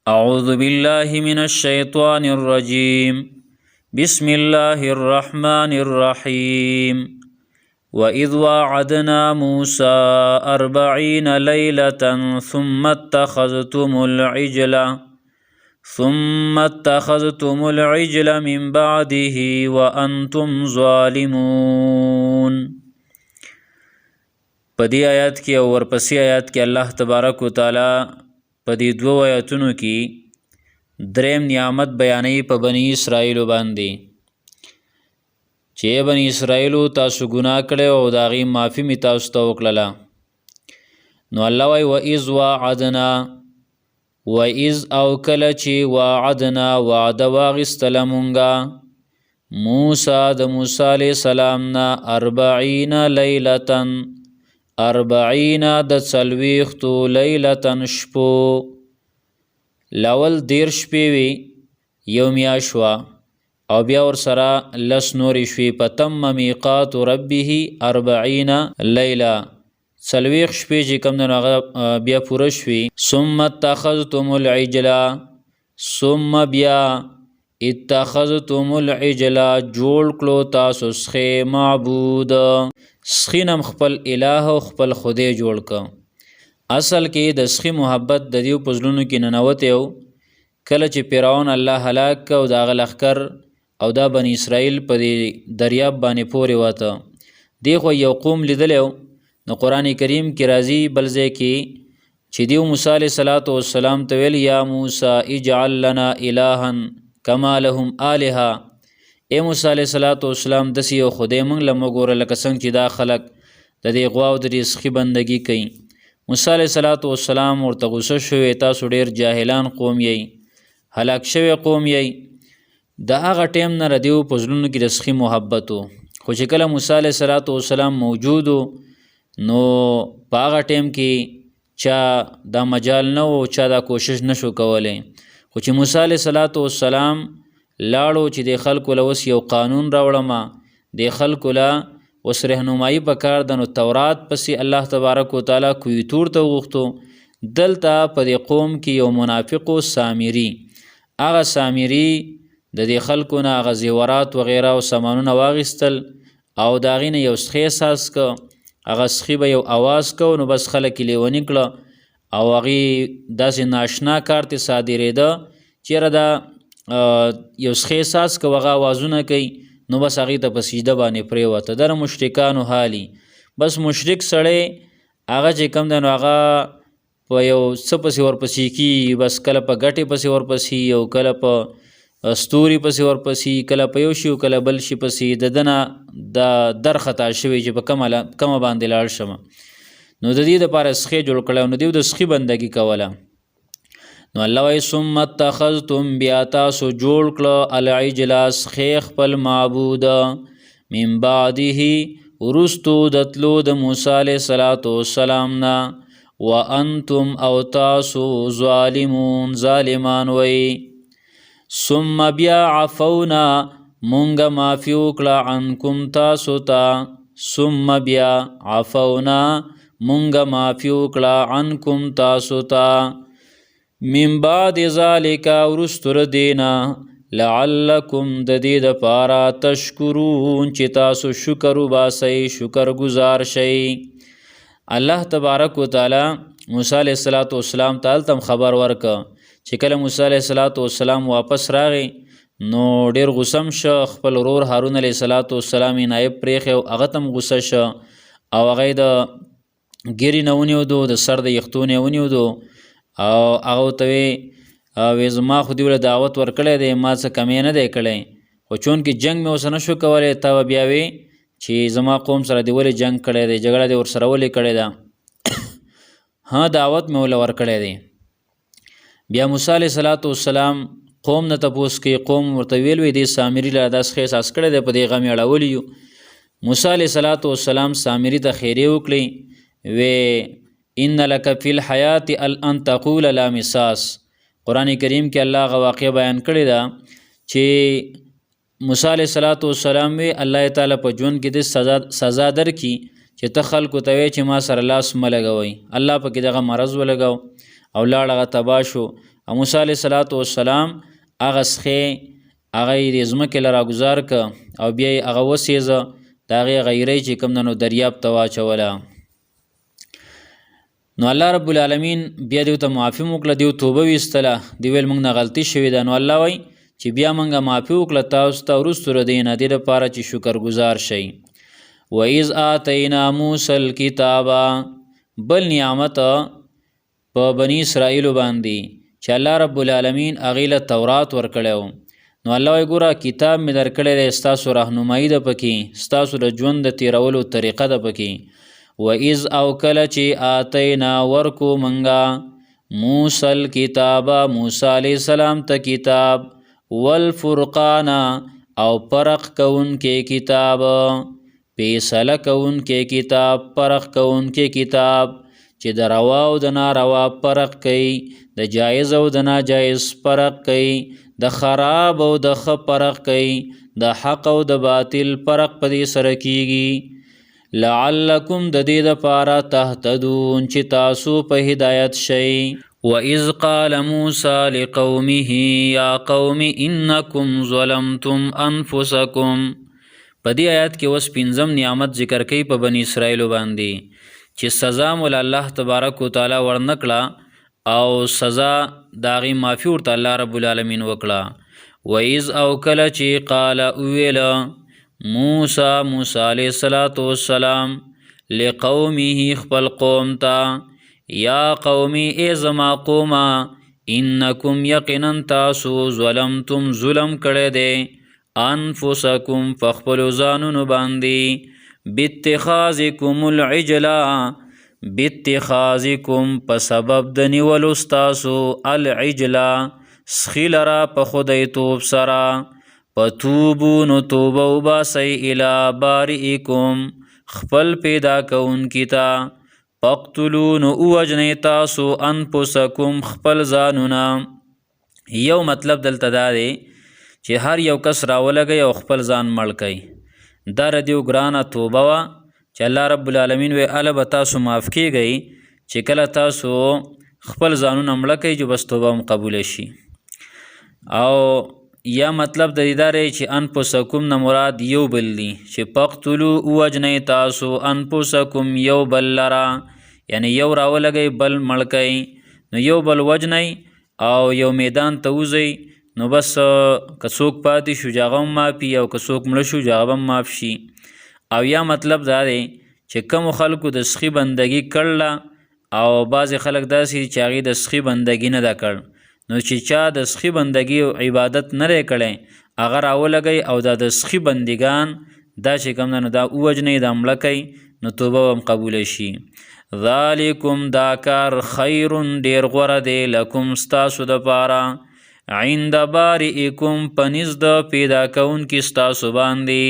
أعوذ بالله من الشيطان الرجيم بسم الله الرحمن الرحيم وإذ واعدنا موسى 40 ليلة ثم اتخذتم العجل من بعده وأنتم ظالمون. پدی آیات کی اور ورپسی آیات کی الله تبارک و تعالی پدی دو آیاتونو کی دریم نعمت بیانوي په بنی اسرائیل باندې چې بنی اسرائیل تاسو ګناه کړی او د هغې معافي مې تاسو ته وکړله. نو الله وایي وإذ واعدنا، وإذ او کله چې واعدنا وعده واخیستله مونږه موسی د موسی علیه السلام نه 40 لیلة 40 د 40 لیلة شپو، لاول 10 شپې وي یو میاشت وه او بیا ورسره 10 نورې شوې، فتم میقات ربه 40 لیله 40 شپې چې کوم دی نو هغه بیا پوره شوې. ثم اتخذتم العجل، ثم بیا اتخذتم العجل جوړ کړو تاسو سخې معبود، سخې نم خپل اله او خپل خدای جوړ که. اصل کې د سخی محبت د دیو په زړونو کې ننوتی و. کله چې فرعون الله هلاک که او د هغه لښکر او دا بني اسرائیل په دې دریاب باندې پورې واته، دی خو یو قوم لیدلی و. نو قرآن کریم کې راځي بل ځای کې چې دیو موسی علیه صلات وسلام ته ویل یا موسی اجعل لنا الها کما لهم آلهه، ای موسی علیه صلات وسلام داسې یو خدای موږ له مه ګوره لکه څنګه چې دا خلک د دې غوا او د دې سخي بندګي کوي. موسی علیه صلات وسلام ورته غوسه شوی، تاسو ډیر جاهلان قوم یې، هلاک شوی قوم یې. د هغه ټیم نه ردیو په زړونو کې د سخي محبت و. خو چې کله موسی علیه صلات وسلام موجود و نو په هغه ټیم کې چا دا مجال نه و، چا دا کوشش نشو کولی. خو چې موسی علیه صلات وسلام لاړو چې د خلکو له اوس یو قانون راوړمه، د خلکو له اوس رهنمایي پکار ده، نو تورات پسې الله تبارک و تعالی کویتور ته وغوښتو. دلته په دې قوم کې یو منافق و سامري، هغه سامري د دې خلکو نه هغه زیورات وغیره او سامانونه واخیستل او د هغې نه یو سخی احساس که، هغه سخي به یو اواز کو نو بس خلک یې لیوني کړه او هغې داسې ناشنا کار ته صادرېده چېرې دا یو سخی احساس که هغه اوازونه کوي نو بس هغې ته په سجده باندې پرېوته. در مشرکانو حالي، بس مشرک سړی هغه چې کوم دی نو هغه په یو څه پسې ورپسې کي، بس کله په ګټې پسې ورپسې او کله په ستوري پسې ورپسې، کله په یو شي او کله بل شي پسې، د ده نه د در خطا شوی چې په کومه باندې لاړ شمه. نو د دې دپاره سخی جوړ کړی، نو دیو د سخي بندګي کوله. نو الله وایي ثم اتخذتم، بیا تاسو جوړ کړه العجل سخی خپل معبود من بعده وروستو د تلو د موسی علیه صلات وسلام نه وانتم او تاسو ظالمون ظالمان وی. ثم بیا عفونا مونږه معافي وکړه عنکم تاسو ته، ثم بیا عفونا مونږه معافي وکړه عنکم تاسو ته من بعد ذالک وروستو دینا لعلکم د دې دپاره تشکرون چې تاسو شکر وباسئ، شکر گزار شئ. الله تبارک و تعالی موسی علیه الصلاۃ والسلام ته هلته خبر ورکه چې کله موسی علیه الصلاۃ والسلام واپس راغی نو ډیر غوسم شه، خپل ورور هارون علیه الصلاۃ والسلام یې نایب پرېښی او هغه ته هم غوسه شه او هغه یې د ګیرې نه ونیودو، د سر د یختو نه یې ونیودو او هغه ورته وی زما خو دې له دعوت ورکړی دی، ما څه کمی نه دی کړی، خو چونکې جنګ مې ورسره نشو کولی، ته به بیا وی چې زما قوم سره دې ولې جنګ کړی دی، جګړه دې ورسره ولې کړې ده، ها دعوت مې ورله ورکړی دی. بیا موسی علیه صلات وسلام قوم نه تپوس کوي، قوم ورته ویل وی دې سامري له دا سخی احساس کړی دی، په دې غم یې اړولی یو. موسی علیه صلات وسلام سامري ته خیرې وکړي، وی ان لک فی الحیات ان تقول لا مساس. قرآن کریم کې الله هغه واقعه بیان کړې ده چې موسی علیه صلات وسلام وی الله تعالی په ژوند کې د سزا درکړي چې ته خلکو ته وایې چې ما سره لاس مه لګوئ. الله پکې دغه مرض ولګاو او لاړ هغه تباه شو موسی علیه السلام هغه سخې هغه یې د ځمکې له راګوزار که او بیا یې هغه وسېزه د هغې غیرۍ چې کوم ده نو دریاب ته واچوله. نو الله رب العالمین بیا دیو ته معافي وکړه، دیو توبه ویستله، دی ویل موږ نه غلطي شوې ده. نو الله وایي چې بیا موږ معافي وکړه تاسو ته وروستو له دې نه، دې دپاره چې شکرګزار شئ. وَإِذْ آتَيْنَا مُوسَى الْكِتَابَ بل نعمت په بني اسرائیلو باندې چې الله رب العالمین هغې له تورات ورکړی و. نو الله وایي ګوره کتاب مې درکړی دی، ستاسو رهنمایي ده پکې، ستاسو د ژوند د تیرولو طریقه ده پکې. وَإِذْ او کله چې آتینا ورکو منګه موسی الکتاب موسی علیه السلام ته کتاب، والفرقان او فرق کوونکې کتاب، فیصله کوونکې کتاب، فرق کوونکې کتاب چې د روا او د ناروا فرق کوي، د جایز او د ناجایز فرق کوي، د خراب او د ښه فرق کوي، د حق او د باطل فرق په دې سره کیږي. لعلکم د دې دپاره تهتدون چې تاسو په هدایت شئ. وَإِذْ قَالَ مُوسَى لِقَوْمِهِ يَا قَوْمِ إِنَّكُمْ ظَلَمْتُمْ أَنفُسَكُمْ. په دې آیات کې اوس پنځم نعمت ذکر کوي په بني اسرائیلو باندې چې سزا مول الله تبارک وتعالی ورنکړه او سزا د هغې معافي ورته الله رب العالمین وکړه. وَإِذْ او کله چې قال وویله موسی علیه السلام لقومه خپل قوم ته، یا قومي ای زما قومه، انکم یقینا تاسو ظلمتم ظلم کړی دی، انفسکم په خپلو ځانونو باندې، باتخاذکم العجلا باتخاذکم په سبب د نیولو ستاسو العجلا سخی لره په خدایتوب سره، فتوبو نو توبه وباسئ الی بارئکم خپل پیدا کوونکي ته، فاقتلوا نو ووژنئ تاسو انفسکم خپل ځانونه. یو مطلب دلته دا دی چې هر یو کس راولګئ او خپل ځان مړ کئ. دا ردیو ګرانه توبه وه چې الله رب العالمین وی اله به تاسو معاف کیږئ چې کله تاسو خپل ځانونه مړه کئ چې بس توبه هم قبوله شي. او یا مطلب د دې دا دی چې انفسکم نه مراد یو بل دی چې فقتلوا ووژنئ تاسو انفسکم یو بل لره، یعنی یو راولګئ بل مړ کئ. نو یو بل وژنئ او یو میدان ته وځئ، نو بس که څوک پاتې شو چې هغه هم معافي او که څوک مړه شو چې هغه هم معاف شي. او یا مطلب دا دی چې کومو خلکو د سخي بندګي کړله او بعضې خلک داسې چې هغې د سخي بندګي نه ده کړ، نو چې چا د سخي بندګي او عبادت نه دی کړی هغه راولګئ او دا د سخي بندګان دا چې کوم ده نو دا ووژنئ، دا مړه کوئ، نو توبه هم قبوله شي. ذالکم دا کار خیر ډیر غوره دی لکم ستاسو دپاره، عند بارئکم په نزد د پیدا کوونکي ستاسو باندې،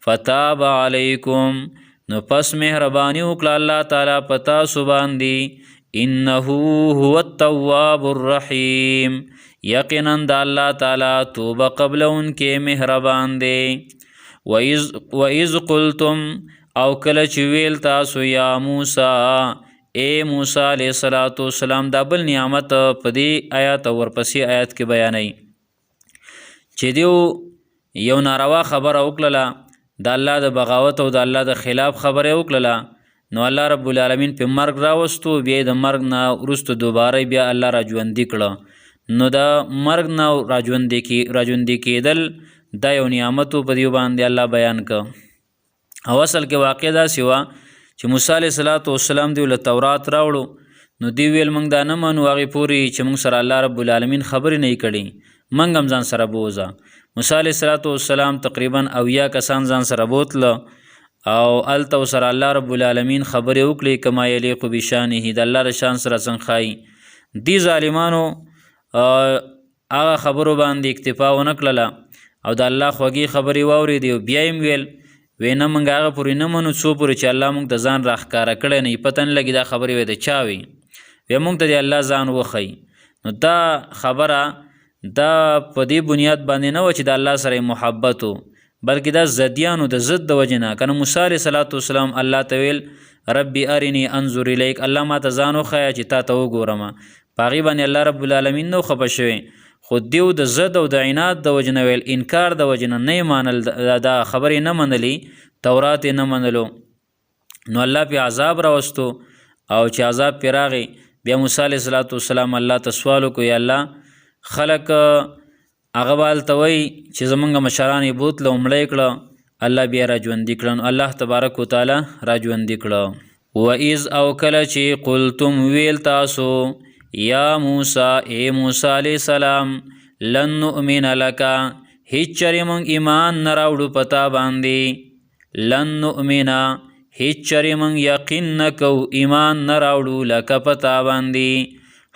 فتاب علیکم نو پس مهرباني وکړه الله تعالی په تاسو باندې، انه هو التواب الرحیم یقینا د الله تعالی توبه قبلونکې مهربان دی. وَإِذْ قُلْتُمْ او کله چې ویل تاسو یا موسی اے موسی علیه السلام، دا بل نعمت په دې آیات او ورپسې آیات کې بیانوي چې دیو یو ناروا خبره وکړله، د الله د بغاوت او د الله د خلاف خبره وکړله، نو الله رب العالمین په مرګ راوستو، بیا د مرګ نه وروسته دوباره بیا الله را ژوندي کړه. نو د مرګ نه راژوندي کېدل دا یو نعمتو په دیو باندې الله بیان که. او اصل کې واقع داسې وه چې موسی علیه السلام دیو له تورات راوړو، نو دی ویل موږ دا نه منو هغې پورې چې موږ سره الله رب العالمین خبرې نه یې کړي، موږ هم ځان سره بوځه. موسی علیه السلام تقریبا 80 کسان ځان سره بوتله او هلته ورسره الله رب العالمین خبرې وکړي کما یلیق بشانه، د الله د شان سره څنګه ښایي. دې ظالمانو هغه خبرو باندې اکتفا ونه کړله او د الله خوږې خبرې واورېدې او بیا یې ویل وی نه موږ هغه پورې نه منو څو پورې چې الله موږ ته ځان راښکاره کړی نه وي، پته نه لګي دا خبرې وی د چا وي، وی موږ ته د الله ځان وښیي. نو دا خبره دا په دې بنیاد باندې نه وه چې د الله سره محبت و، بلکې دا زدیانو د ضد د وجې نه. کنه موسی علیه السلام الله ته ویل ربي ارني انظر الیک، الله ما ته ځان وښیه چې تا ته وګورم. پاغي باندې الله رب العالمین نو خپه شوی، خو دیو د زد او د عناد د وجنه ویل، انکار د وجنه نه منل، دا خبرې نه منلی، تورات نه منلو، نو الله په عذاب راوستو. او چې عذاب پې راغی بیا موسی علیه السلام الله ته سوال وکړو، یا الله خلک هغه به هلته وایي چې زمونږ مشران یې بوتله مړی کړه، الله بیا را ژوندي کړه. نو الله تبارک وتعالی را ژوندي کړه. وَإِذْ او کله چې قلتم ویل تاسو یا موسی ای موسی علیه السلام لن نؤمن لک هیڅ چرې موږ ایمان نه راوړو پتا باندې، لن نؤمن هیڅ چرې موږ یقین نه کوو ایمان نه راوړو لکه پتا باندې،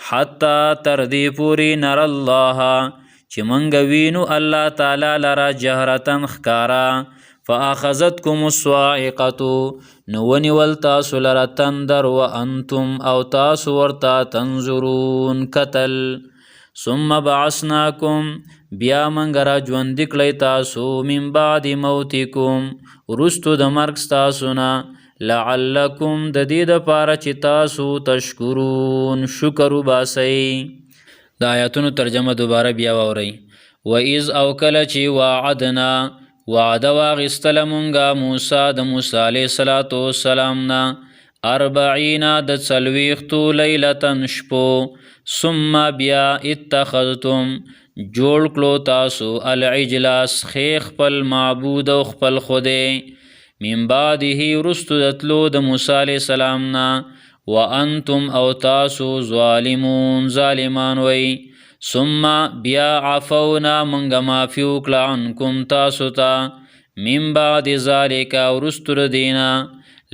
حتی تر دې پورې نر الله چې موږ وینو الله تعالی لره جهرتن ښکاره، فاخذتکم الصاعقة نو ونیول تاسو لره تندر وانتم او تاسو ورته تنظرون کتل، ثم بعثناکم بیا موږ را ژوندي کړئ تاسو من بعد موتکم وروستو د مرګ ستاسو نه، لعلکم د دې دپاره چې تاسو تشکرون شکر وباسئ. د آیاتونو ترجمه دوباره بیا واورئ. وَإِذْ او کله چې وعدنا وعده واغستله مونږه موسی د موسی علیه السلام نه 40 د 40 لیلتن شپو، ثم بیا اتخذتم جوړ کړو تاسو العجل سخې خپل معبود او خپل خدای، من بعده وروستو د تلو د موسی علیه السلام نه، وانتم او تاسو ظالمون ظالمان وی، ثم بیا عفونا منگا معافی وکړه عنکم تاسو ته، من بعد ذالک وروستو د دینا،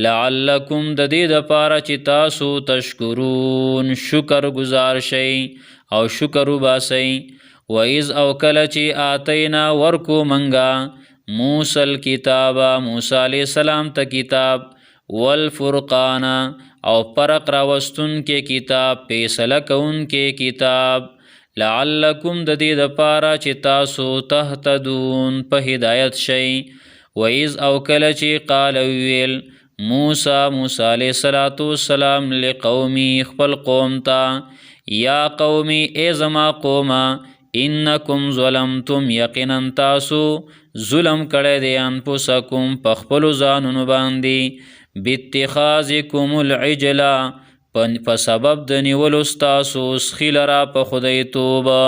لعلکم د دې دپاره چې تاسو تشکرون شکر گزار شئ او شکر وباسئ. وَإِذْ او کله چې آتینا ورکو منگا موسی الکتاب موسی علیه السلام ته کتاب، والفرقان او فرق راوستون کې کتاب، فیصله کون کې کتاب، لعلکم د دې دپاره چې تاسو تهتدون په هدایت شئ. وَإِذْ او کله چې قال ویل موسی علیه السلام لقومی خپل قوم ته، یا قومی ای زما قومه، انکم ظلمتم یقینا تاسو ظلم کړی دی انفسکم په خپلو ځانونو باندې، باتخاذکم العجل په سبب د نیولو ستاسو سخي لره په خدای توبه،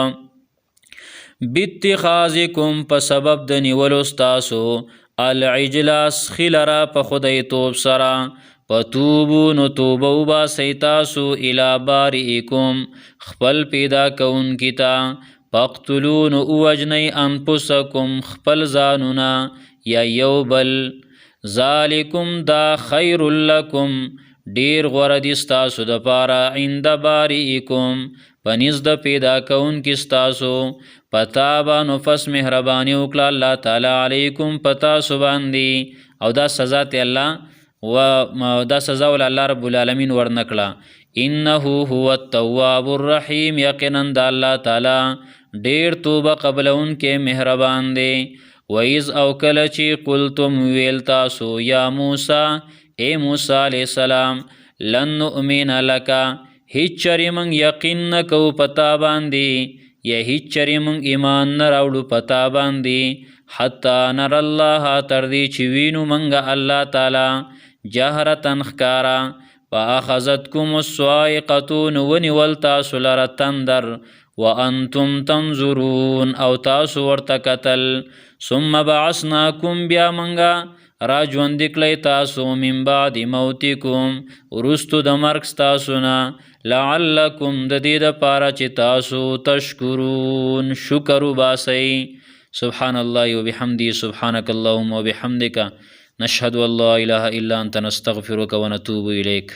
باتخاذکم په سبب د نیولو ستاسو العجل سخي لره په خدای توب سره، فتوبو نو توبه وباسئ تاسو الی بارئکم خپل پیدا کوونکي ته، فاقتلوا نو ووژنئ انفسکم خپل ځانونه یا یو بل، ذالکم دا خیر لکم ډیر غوره دي ستاسو دپاره، عند بارئکم په نزد د پیدا کوونکي ستاسو، فتابه نو پس مهرباني وکړه الله تعالی علیکم په تاسو باندې، او دا سزا ته الله دا سزا ول الله رب العالمین ورنکړه، انه هو التواب الرحیم یقینا د الله تعالی ډیر توبه قبلونکې مهربان دی. وَإِذْ او کله چې قلتم ویل تاسو یا موسی ای موسی علیه السلام لن نؤمن لک هیڅ چرې موږ یقین نه کوو پتا باندې، یا هیڅ چرې موږ ایمان نه راوړو پتا باندې، حتی نر الله تر دې چې وینو موږ الله تعالی جهرتن ښکاره، فاخذتکم الصاعقة نو ونیول تاسو لره تندر، وانتم تنظرون او تاسو ورته کتل، ثم بعثناکم بیا منګه را ژوندي کړئ تاسو من بعد موتکم وروستو د مرګ ستاسو نه، لعلکم د دې دپاره چې تاسو تشکرون شکر وباسئ. سبحان الله وبحمده سبحانك اللهم وبحمدك نشهد ان لا اله الا انت نستغفرك ونتوب اليك.